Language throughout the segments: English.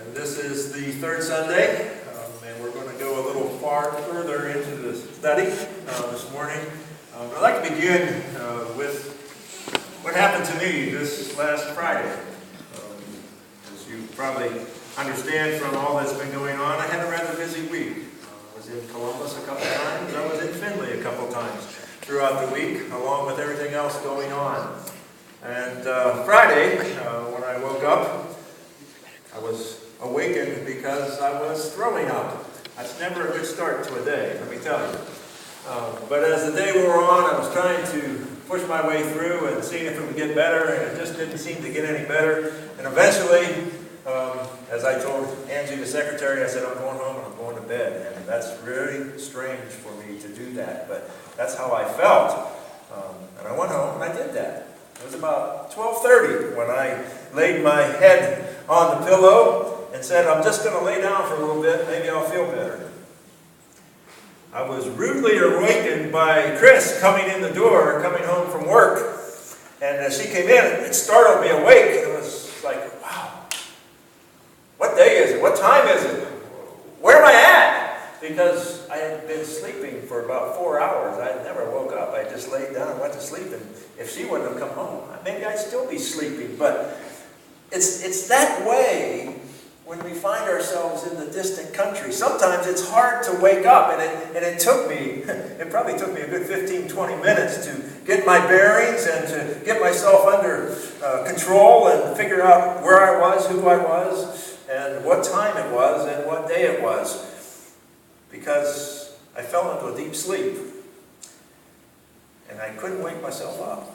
And this is the third Sunday, and we're going to go a little far further into the study this morning. I'd like to begin with what happened to me this last Friday. As you probably understand from all that's been going on, I had a rather busy week. I was in Columbus a couple times, I was in Findlay a couple times throughout the week, along with everything else going on. And Friday, when I woke up, I was awakened because I was throwing up. That's never a good start to a day, let me tell you. But as the day wore on, I was trying to push my way through and seeing if it would get better, and it just didn't seem to get any better. And eventually, as I told Angie, the secretary, I said, I'm going home and I'm going to bed. And that's really strange for me to do that, but that's how I felt. And I went home and I did that. It was about 12:30 when I laid my head on the pillow and said, I'm just going to lay down for a little bit, maybe I'll feel better. I was rudely awakened by Chris coming in the door, coming home from work. And as she came in, it startled me awake. It was like, wow, what day is it? What time is it? Where am I at? Because I had been sleeping for about 4 hours. I never woke up. I just laid down and went to sleep. And if she wouldn't have come home, maybe I'd still be sleeping. But it's that way when we find ourselves in the distant country. Sometimes it's hard to wake up. And it probably took me a good 15, 20 minutes to get my bearings and to get myself under control and figure out where I was, who I was, and what time it was, and what day it was. Because I fell into a deep sleep. And I couldn't wake myself up.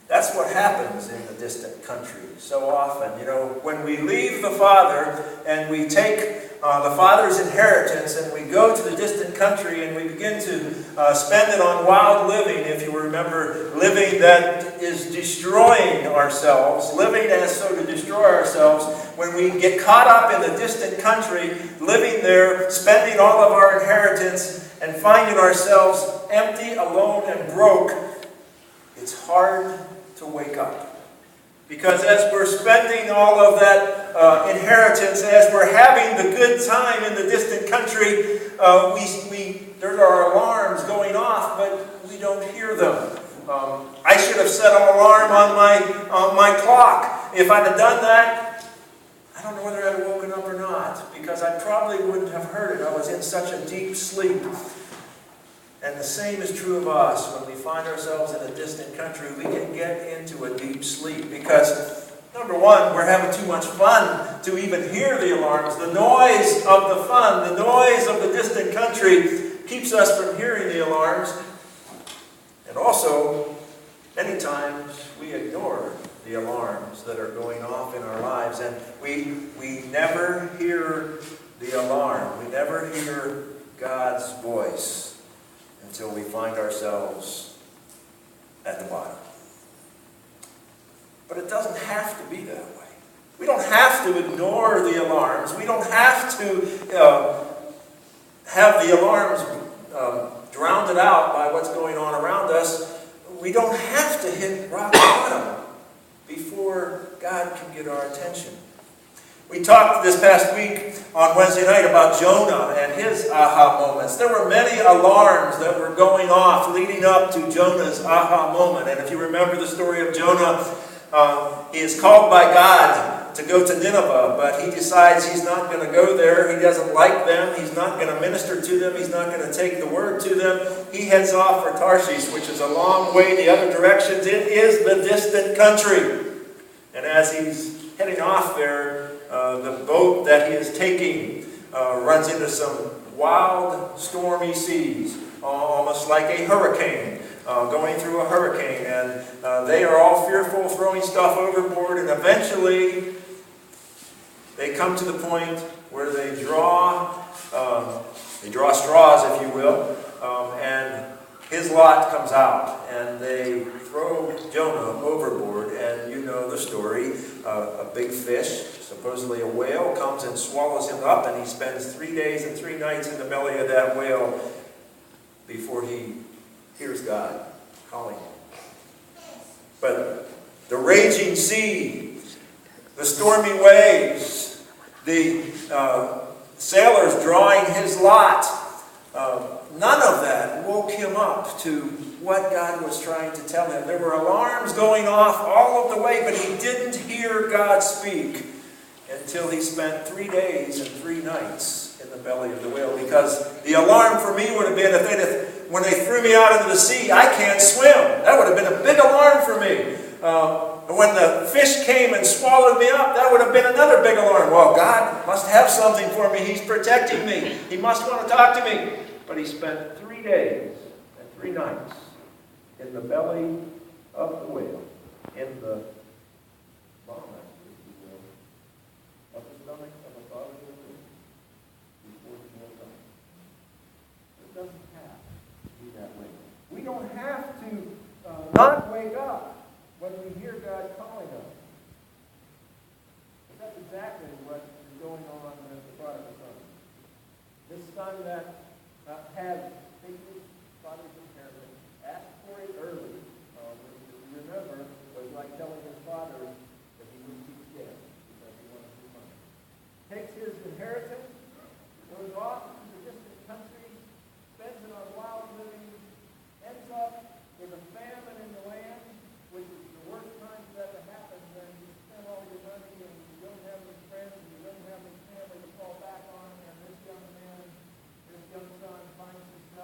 That's what happens in the distant country so often. You know, when we leave the Father and we take the Father's inheritance and we go to the distant country and we begin to spend it on wild living, if you remember, living that is destroying ourselves, living as so to destroy ourselves, when we get caught up in the distant country, living there, spending all of our inheritance and finding ourselves empty, alone, and broke, it's hard to wake up. Because as we're spending all of that inheritance, as we're having the good time in the distant country, there are alarms going off, but we don't hear them. I should have set an alarm on my clock. If I'd have done that, I don't know whether I'd have woken up or not, because I probably wouldn't have heard it. I was in such a deep sleep. And the same is true of us. When we find ourselves in a distant country, we can get into a deep sleep because, number one, we're having too much fun to even hear the alarms. The noise of the fun, the noise of the distant country keeps us from hearing the alarms. And also, many times we ignore the alarms that are going off in our lives, and we never hear the alarm. We never hear God's voice until we find ourselves at the bottom. But it doesn't have to be that way. We don't have to ignore the alarms. We don't have to have the alarms drowned out by what's going on around us. We don't have to hit rock bottom before God can get our attention. We talked this past week on Wednesday night about Jonah and his aha moments. There were many alarms that were going off leading up to Jonah's aha moment. And if you remember the story of Jonah, he is called by God to go to Nineveh, but he decides he's not going to go there. He doesn't like them. He's not going to minister to them. He's not going to take the word to them. He heads off for Tarshish, which is a long way the other directions. It is the distant country. And as he's heading off there, the boat that he is taking runs into some wild, stormy seas, almost like a hurricane, going through a hurricane. And they are all fearful, throwing stuff overboard, and eventually they come to the point where they draw straws, if you will, and his lot comes out, and they throw Jonah overboard, and you know the story. A big fish, supposedly a whale, comes and swallows him up, and he spends 3 days and 3 nights in the belly of that whale before he hears God calling him. But the raging sea the stormy waves, the sailors drawing his lot. None of that woke him up to what God was trying to tell him. There were alarms going off all of the way, but he didn't hear God speak until he spent 3 days and 3 nights in the belly of the whale. Because the alarm for me would have been when they threw me out into the sea, I can't swim. That would have been a big alarm for me. When the fish came and swallowed me up, that would have been another big alarm. Well, God must have something for me. He's protecting me. He must want to talk to me. But he spent 3 days and 3 nights in the belly of the whale, in the vomit, if you will, of the stomach of a father's womb before the meal time. It doesn't have to be that way. We don't have to not wake up when we hear God calling us. But that's exactly what is going on with the prodigal son. This son that had taken his father's inheritance, asked for it early, which, if you remember, was like telling his father that he would keep dead because he wanted his money. Takes his inheritance, goes off to the distant country, spends it on wild living, ends up with a famine in the land, which is the worst time for that to happen when you spend all your money and you don't have any friends and you don't have any family to fall back on, and this young man, this young son finds himself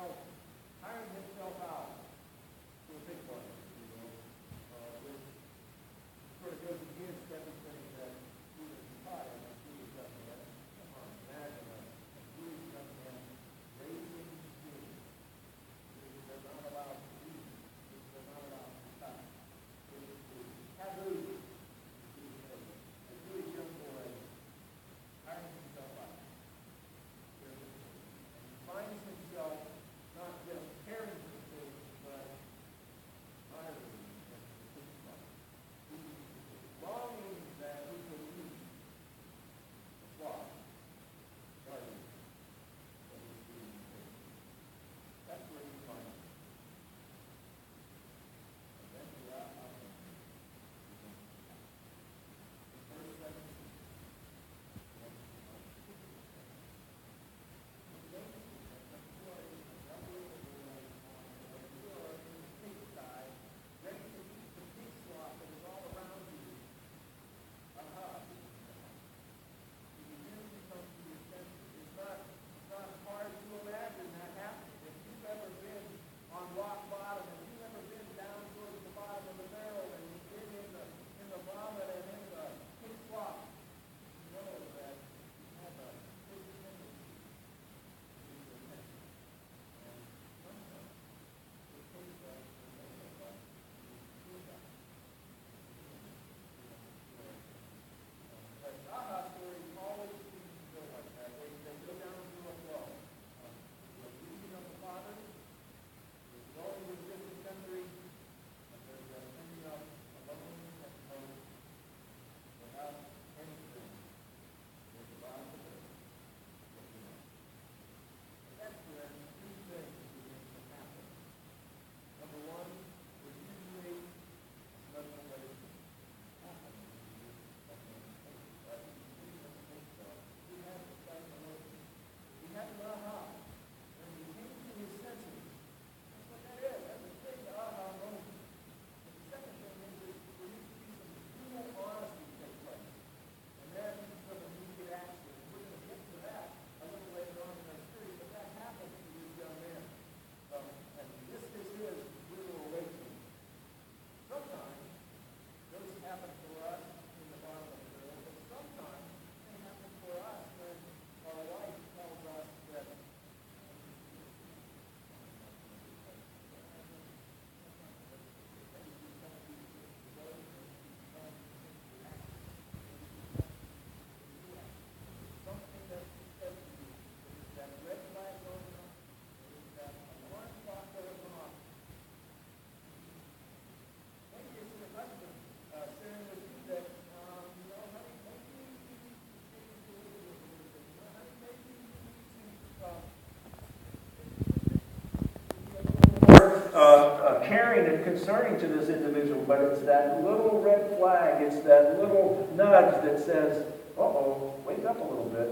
caring and concerning to this individual, but it's that little red flag, it's that little nudge that says, uh-oh, wake up a little bit.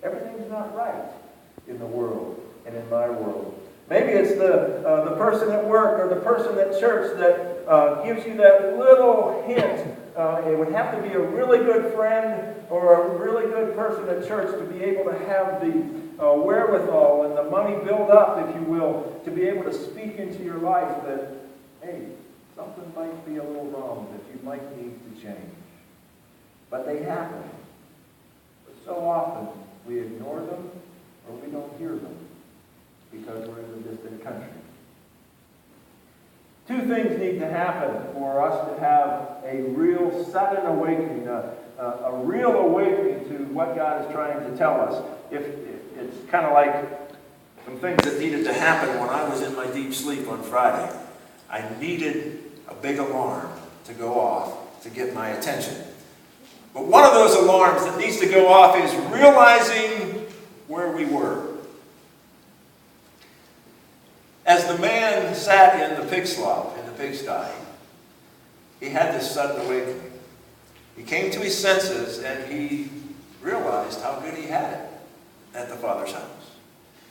Everything's not right in the world and in my world. Maybe it's the person at work or the person at church that gives you that little hint. It would have to be a really good friend or a really good person at church to be able to have the wherewithal and the money build up, if you will, to be able to speak into your life that, hey, something might be a little wrong, that you might need to change. But they happen. But so often we ignore them or we don't hear them because we're in a distant country. Two things need to happen for us to have a real sudden awakening, a real awakening to what God is trying to tell us. If it's kind of like some things that needed to happen when I was in my deep sleep on Friday. I needed a big alarm to go off to get my attention. But one of those alarms that needs to go off is realizing where we were. As the man sat in the pig slop, in the pigsty, he had this sudden awakening. He came to his senses and he realized how good he had it at the Father's house.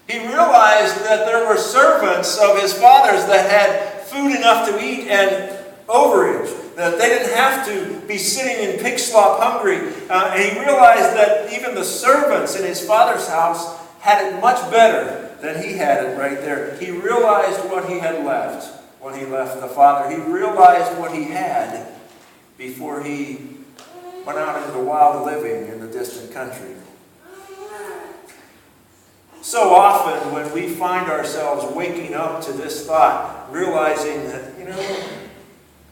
He realized that there were servants of his father's that had food enough to eat and overage, that they didn't have to be sitting in pig slop hungry. And he realized that even the servants in his father's house had it much better than he had it right there. He realized what he had left when he left the Father. He realized what he had before he went out into the wild living in the distant country. So often when we find ourselves waking up to this thought, realizing that,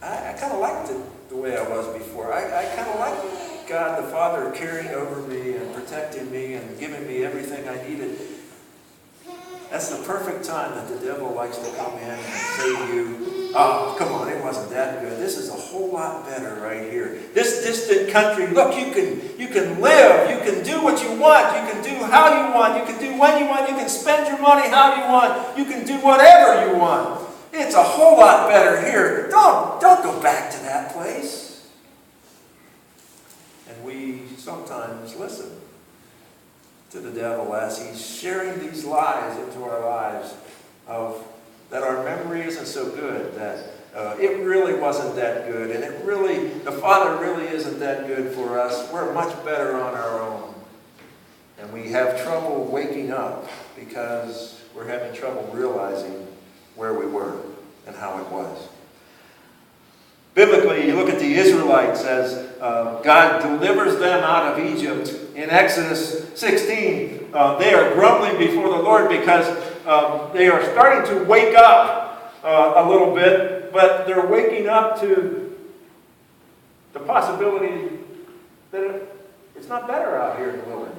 I kind of liked it the way I was before. I kind of liked God the Father caring over me and protecting me and giving me everything I needed. That's the perfect time that the devil likes to come in and say to you, oh, come on, it wasn't that good. This is a whole lot better right here. This distant country, look, you can live. You can do what you want. You can do how you want. You can do when you want. You can spend your money how you want. You can do whatever you want. It's a whole lot better here. Don't go back to that place. And we sometimes listen to the devil as he's sharing these lies into our lives of that our memory isn't so good, that it really wasn't that good, and the Father really isn't that good for us. We're much better on our own. And we have trouble waking up because we're having trouble realizing where we were and how it was. Biblically, you look at the Israelites as God delivers them out of Egypt. In Exodus 16, they are grumbling before the Lord because they are starting to wake up a little bit, but they're waking up to the possibility that it's not better out here in the wilderness.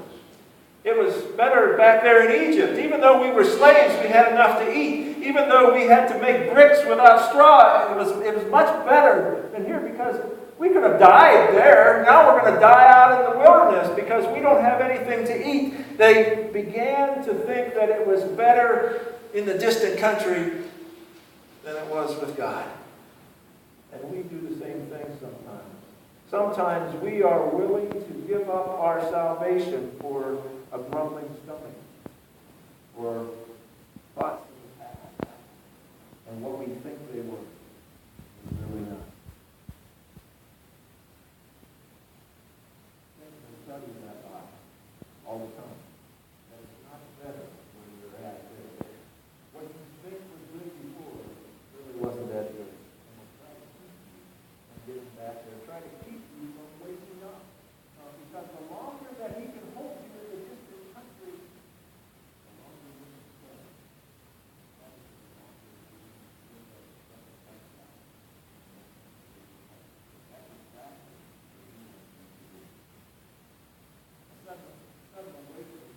It was better back there in Egypt. Even though we were slaves, we had enough to eat. Even though we had to make bricks without straw, it was much better than here because we could have died there. Now we're going to die out in the wilderness because we don't have anything to eat. They began to think that it was better in the distant country than it was with God. And we do the same thing sometimes. Sometimes we are willing to give up our salvation for a grumbling stomach or thoughts of the past and what we think they were is really not. Study that life all the time. That it's not better when you're at there. What you think was good before really wasn't that good. And we'll try to keep you from getting back there. Try to keep you from waking up. Because the longer that he can hold you in the distant country, the longer you can stay. Sudden awakening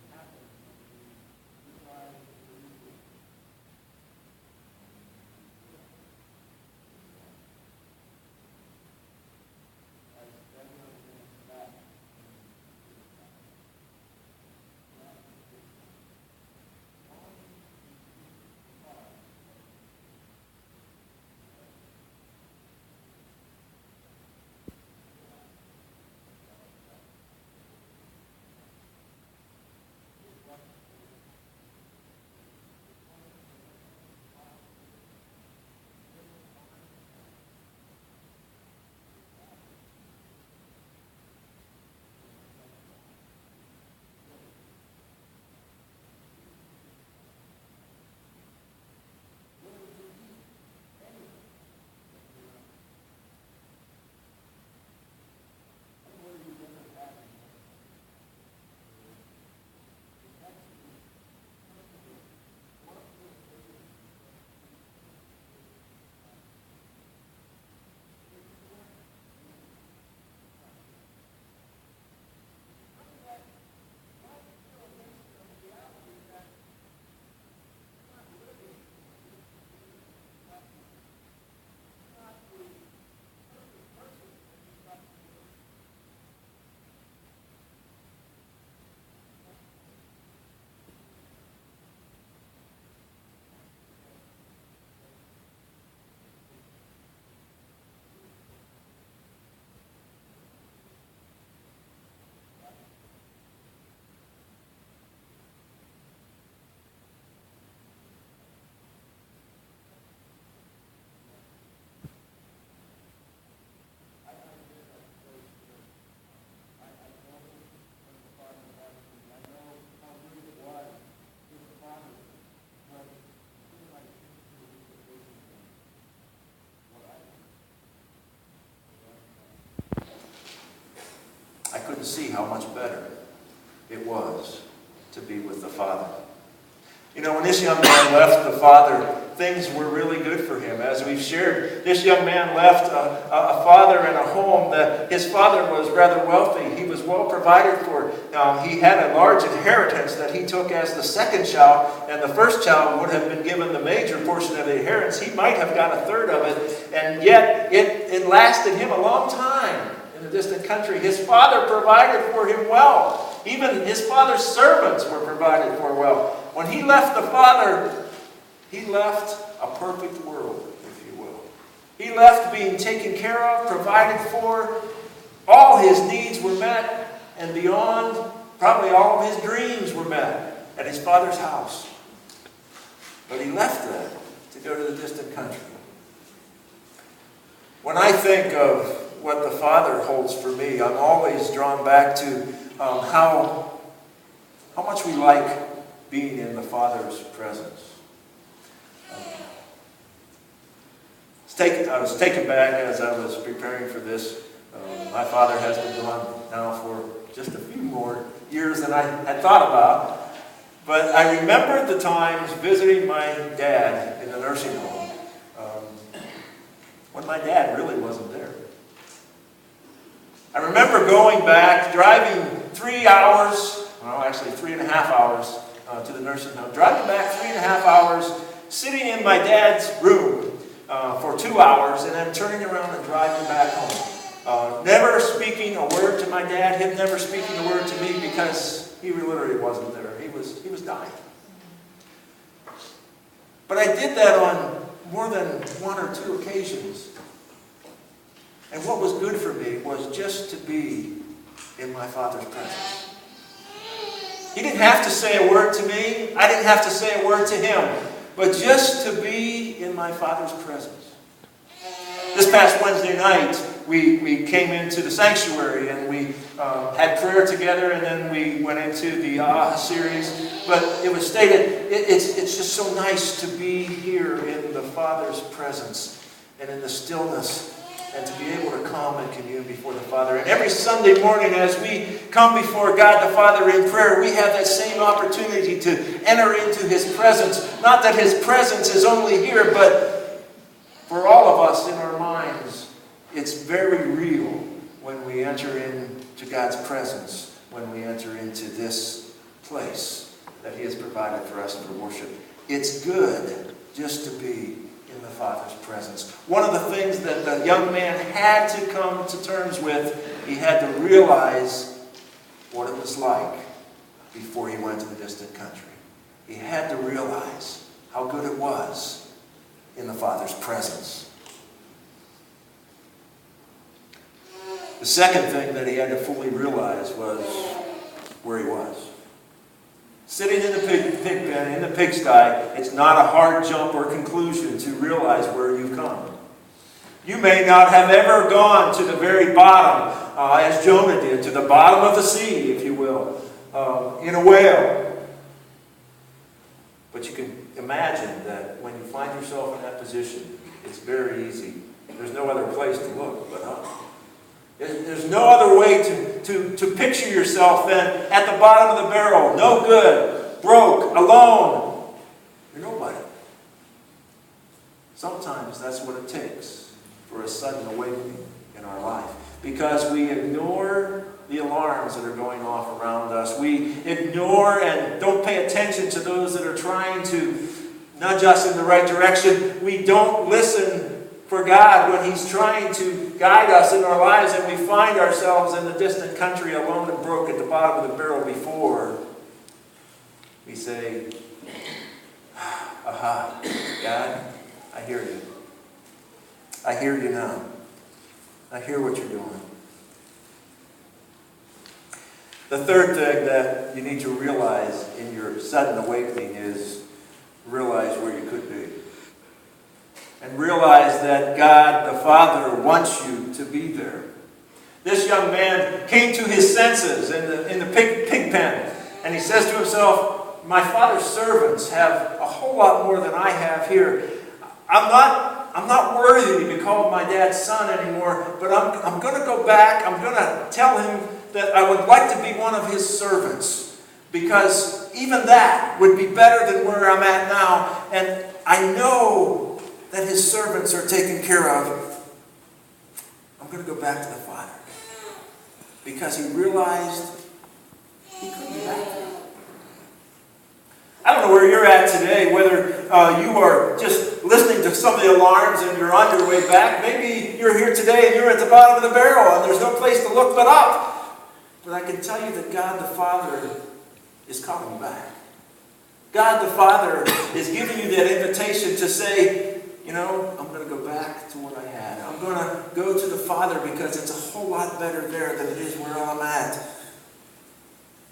see how much better it was to be with the Father. You know, when this young man left the Father, things were really good for him. As we've shared, this young man left a father and a home. His father was rather wealthy. He was well provided for. He had a large inheritance that he took as the second child, and the first child would have been given the major portion of the inheritance. He might have got a third of it, and yet it lasted him a long time in a distant country. His father provided for him well. Even his father's servants were provided for well. When he left the Father, he left a perfect world, if you will. He left being taken care of, provided for. All his needs were met, and beyond, probably all of his dreams were met at his father's house. But he left that to go to the distant country. When I think of what the Father holds for me, I'm always drawn back to how much we like being in the Father's presence. I was taken back as I was preparing for this. My father has been gone now for just a few more years than I had thought about. But I remembered the times visiting my dad in the nursing home when my dad really wasn't there. I remember going back, driving 3 hours, well actually 3.5 hours to the nursing home. Driving back 3.5 hours, sitting in my dad's room for 2 hours, and then turning around and driving back home. Never speaking a word to my dad, him never speaking a word to me because he literally wasn't there. He was dying. But I did that on more than 1 or 2 occasions. And what was good for me was just to be in my Father's presence. He didn't have to say a word to me. I didn't have to say a word to him. But just to be in my Father's presence. This past Wednesday night, we came into the sanctuary and we had prayer together, and then we went into the series. But it was stated, it's just so nice to be here in the Father's presence and in the stillness, and to be able to come and commune before the Father. And every Sunday morning as we come before God the Father in prayer, we have that same opportunity to enter into His presence. Not that His presence is only here, but for all of us in our minds, it's very real when we enter into God's presence, when we enter into this place that He has provided for us for worship. It's good just to be in the Father's presence. One of the things that the young man had to come to terms with, he had to realize what it was like before he went to the distant country. He had to realize how good it was in the Father's presence. The second thing that he had to fully realize was where he was. Sitting in the pig pen, in the pigsty, it's not a hard jump or conclusion to realize where you've come. You may not have ever gone to the very bottom, as Jonah did, to the bottom of the sea, if you will, in a whale. But you can imagine that when you find yourself in that position, it's very easy. There's no other place to look but up. There's no other way to picture yourself than at the bottom of the barrel, no good, broke, alone. You're nobody. Sometimes that's what it takes for a sudden awakening in our life. Because we ignore the alarms that are going off around us. We ignore and don't pay attention to those that are trying to nudge us in the right direction. We don't listen for God when He's trying to guide us in our lives, and we find ourselves in the distant country alone and broke at the bottom of the barrel before we say, aha, God, I hear you. I hear you now. I hear what you're doing. The third thing that you need to realize in your sudden awakening is realize where you could be. And realize that God the Father wants you to be there. This young man came to his senses in the pig pen. And he says to himself, my Father's servants have a whole lot more than I have here. I'm not worthy to be called my dad's son anymore, but I'm going to go back. I'm going to tell him that I would like to be one of his servants, because even that would be better than where I'm at now, and I know that his servants are taken care of. I'm going to go back to the Father, because he realized he couldn't be back there. I don't know where you're at today, whether you are just listening to some of the alarms and you're on your way back. Maybe you're here today and you're at the bottom of the barrel and there's no place to look but up. But I can tell you that God the Father is calling you back. God the Father is giving you that invitation to say, you know, I'm going to go back to what I had. I'm going to go to the Father because it's a whole lot better there than it is where I'm at.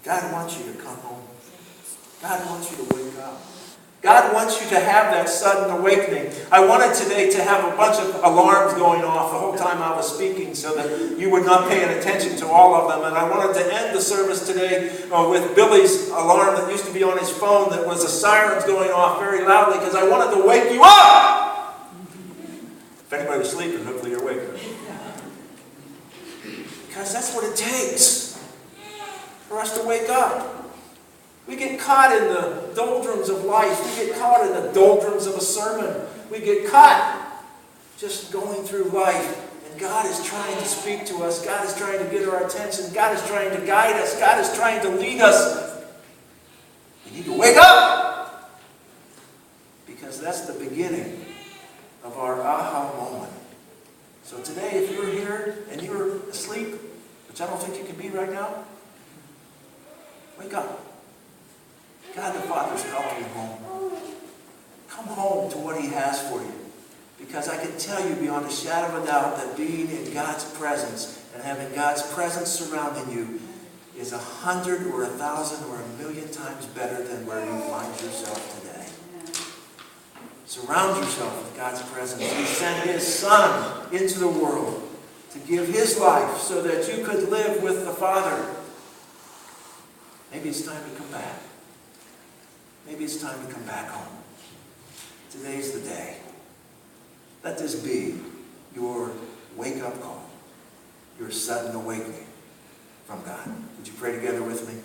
God wants you to come home. God wants you to wake up. God wants you to have that sudden awakening. I wanted today to have a bunch of alarms going off the whole time I was speaking so that you would not pay attention to all of them. And I wanted to end the service today with Billy's alarm that used to be on his phone that was the sirens going off very loudly because I wanted to wake you up. If anybody was sleeping, hopefully you're awake. Because that's what it takes for us to wake up. We get caught in the doldrums of life. We get caught in the doldrums of a sermon. We get caught just going through life. And God is trying to speak to us. God is trying to get our attention. God is trying to guide us. God is trying to lead us. We need to wake up. Because that's the beginning of our aha moment. So today, if you're here and you're asleep, which I don't think you can be right now, wake up. God the Father's calling you home. Come home to what he has for you. Because I can tell you beyond a shadow of a doubt that being in God's presence and having God's presence surrounding you is 100 or 1,000 or 1,000,000 times better than where you find yourself today. Surround yourself with God's presence. He sent his Son into the world to give his life so that you could live with the Father. Maybe it's time to come back. Maybe it's time to come back home. Today's the day. Let this be your wake-up call, your sudden awakening from God. Would you pray together with me?